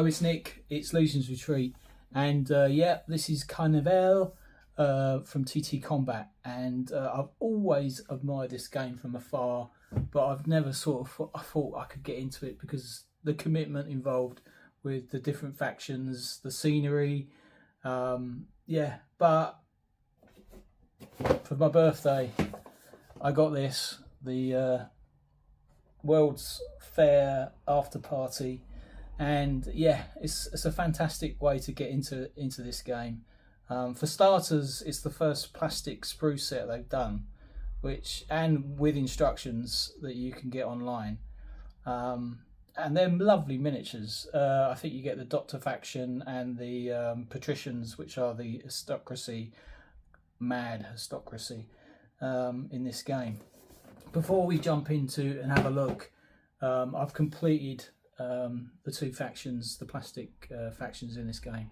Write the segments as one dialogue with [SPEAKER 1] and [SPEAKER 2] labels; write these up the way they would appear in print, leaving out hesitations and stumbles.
[SPEAKER 1] Hello, it's Nick. It's Legion's Retreat, and yeah, this is Carnevale from TT Combat, and I've always admired this game from afar, but I've never I thought I could get into it because the commitment involved with the different factions, the scenery, yeah. But for my birthday, I got the World's Fair after party. And yeah, it's a fantastic way to get into this game. For starters, it's the first plastic sprue set they've done, and with instructions that you can get online. And they're lovely miniatures. I think you get the Doctor faction and the patricians, which are the aristocracy, mad aristocracy, in this game. Before we jump into and have a look, I've completed the two factions, the plastic factions in this game.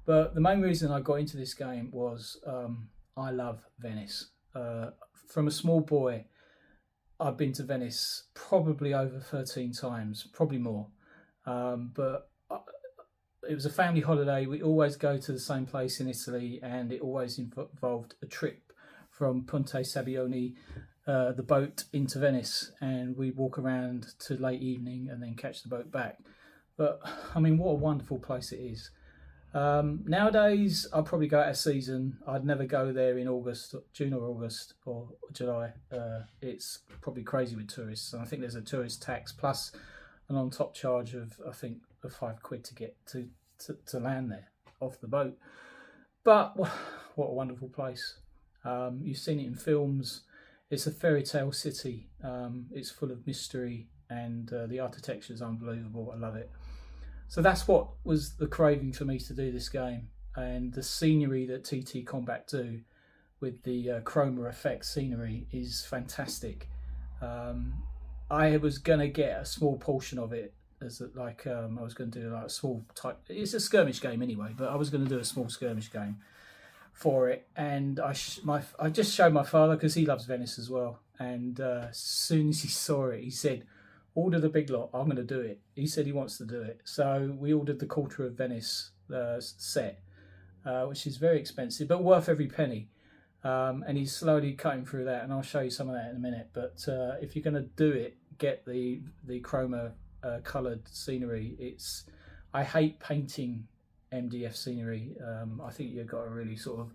[SPEAKER 1] But the main reason I got into this game was I love Venice. From a small boy, I've been to Venice probably over 13 times, probably more. But it was a family holiday. We always go to the same place in Italy, and it always involved a trip from Ponte Sabbione, the boat, into Venice, and we walk around to late evening and then catch the boat back. But I mean, what a wonderful place it is. Nowadays I'd probably go out of season. I'd never go there in June or August or July. It's probably crazy with tourists, and I think there's a tourist tax plus an on top charge of, I think, of £5 to get to land there off the boat. But what a wonderful place. You've seen it in films. It's a fairy tale city. It's full of mystery, and the architecture is unbelievable. I love it. So that's what was the craving for me to do this game, and the scenery that TT Combat do with the chroma effect scenery is fantastic. I was going to get a small portion of it as like I was going to do like a small type. It's a skirmish game anyway, but I was going to do a small skirmish game for it, and I just showed my father because he loves Venice as well, and as soon as he saw it, he said, order the big lot, I'm going to do it. He said he wants to do it, so we ordered the Quarter of Venice set, which is very expensive but worth every penny, and he's slowly cutting through that, and I'll show you some of that in a minute. But if you're going to do it, get the chroma coloured scenery. I hate painting MDF scenery. I think you've got to really sort of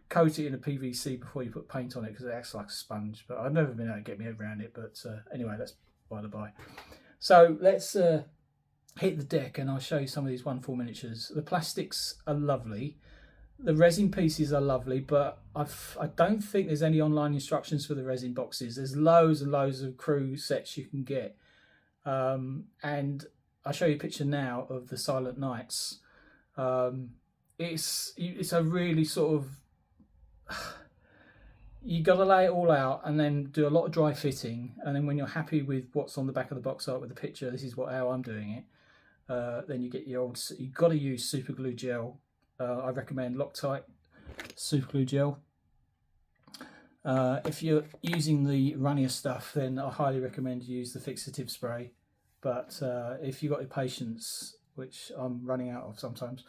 [SPEAKER 1] coat it in a PVC before you put paint on it, because it acts like a sponge. But I've never been able to get my head around it. But anyway, that's by the by. So let's hit the deck, and I'll show you some of these wonderful miniatures. The plastics are lovely. The resin pieces are lovely, but I don't think there's any online instructions for the resin boxes. There's loads and loads of crew sets you can get. And I'll show you a picture now of the Silent Knights. It's a really sort of, you got to lay it all out and then do a lot of dry fitting, and then when you're happy with what's on the back of the box art with the picture, this is how I'm doing it, then you get you've got to use super glue gel. I recommend Loctite super glue gel. If you're using the runnier stuff, then I highly recommend you use the fixative spray. But if you've got the patience, which I'm running out of sometimes,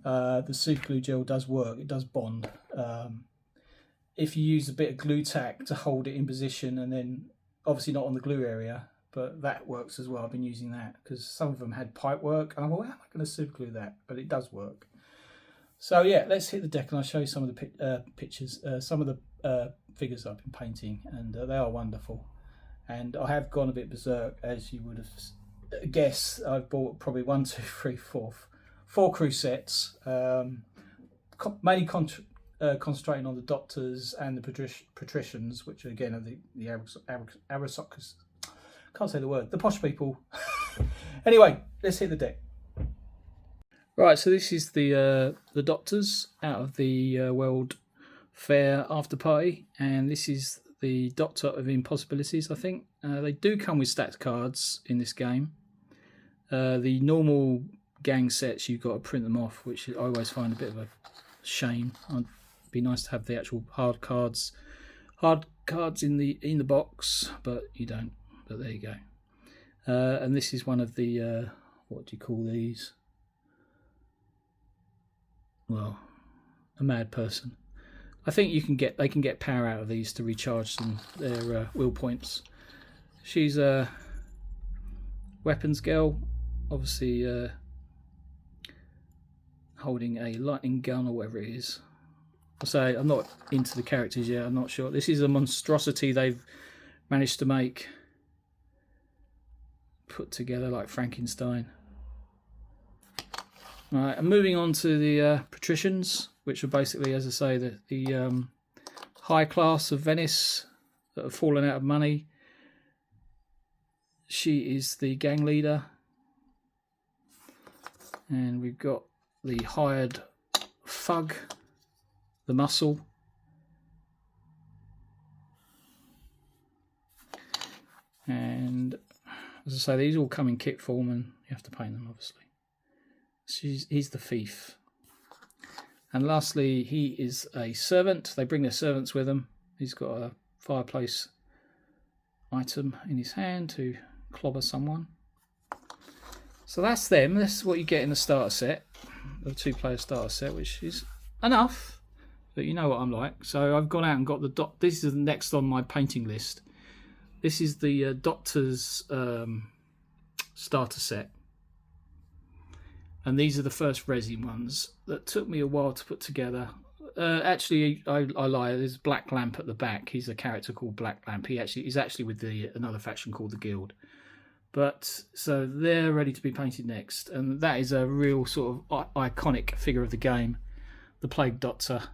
[SPEAKER 1] the super glue gel does work. It does bond. If you use a bit of glue tack to hold it in position, and then obviously not on the glue area, but that works as well. I've been using that because some of them had pipe work, and I thought, how am I going to super glue that? But it does work. So yeah, let's hit the deck, and I'll show you some of the pictures, some of the figures I've been painting, and they are wonderful. And I have gone a bit berserk, as you would have guessed. I've bought probably 1, 2, 3, 4 crew sets, mainly concentrating on the doctors and the patricians, which again are the aristocrats. Can't say the word. The posh people. Anyway, let's hit the deck. Right, so this is the doctors out of the World Fair after party, and this is the Doctor of Impossibilities. I think they do come with stacked cards in this game. The normal gang sets, you've got to print them off, which I always find a bit of a shame. It'd be nice to have the actual hard cards in the box, but you don't. But there you go. And this is one of the what do you call these? well, a mad person. I think they can get power out of these to recharge their will points. She's a weapons girl, obviously holding a lightning gun or whatever it is. I say I'm not into the characters yet. I'm not sure. This is a monstrosity they've managed to make, put together like Frankenstein. Right, I'm moving on to the patricians, which are basically, as I say, the high class of Venice that have fallen out of money. She is the gang leader, and we've got the hired thug, the muscle. And as I say, these all come in kit form, and you have to paint them, obviously. He's the thief. And lastly, he is a servant. They bring their servants with them. He's got a fireplace item in his hand to clobber someone. So that's them. That's what you get in the starter set, the 2-player starter set, which is enough. But you know what I'm like. So I've gone out and got the this is the next on my painting list. This is the Doctor's starter set. And these are the first resin ones that took me a while to put together. Actually, I lie. There's Black Lamp at the back. He's a character called Black Lamp. He's actually with another faction called the Guild. But so they're ready to be painted next, and that is a real sort of iconic figure of the game, the Plague Doctor,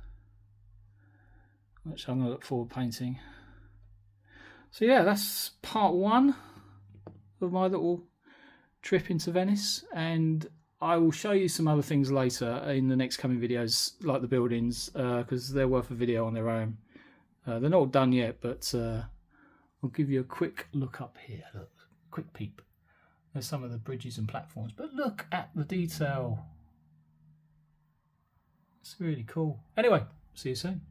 [SPEAKER 1] which I'm going to look forward to painting. So yeah, that's part 1 of my little trip into Venice, and I will show you some other things later in the next coming videos, like the buildings, because they're worth a video on their own. They're not all done yet, but I'll give you a quick look up here. Look, quick peep. There's some of the bridges and platforms, but look at the detail. It's really cool. Anyway, see you soon.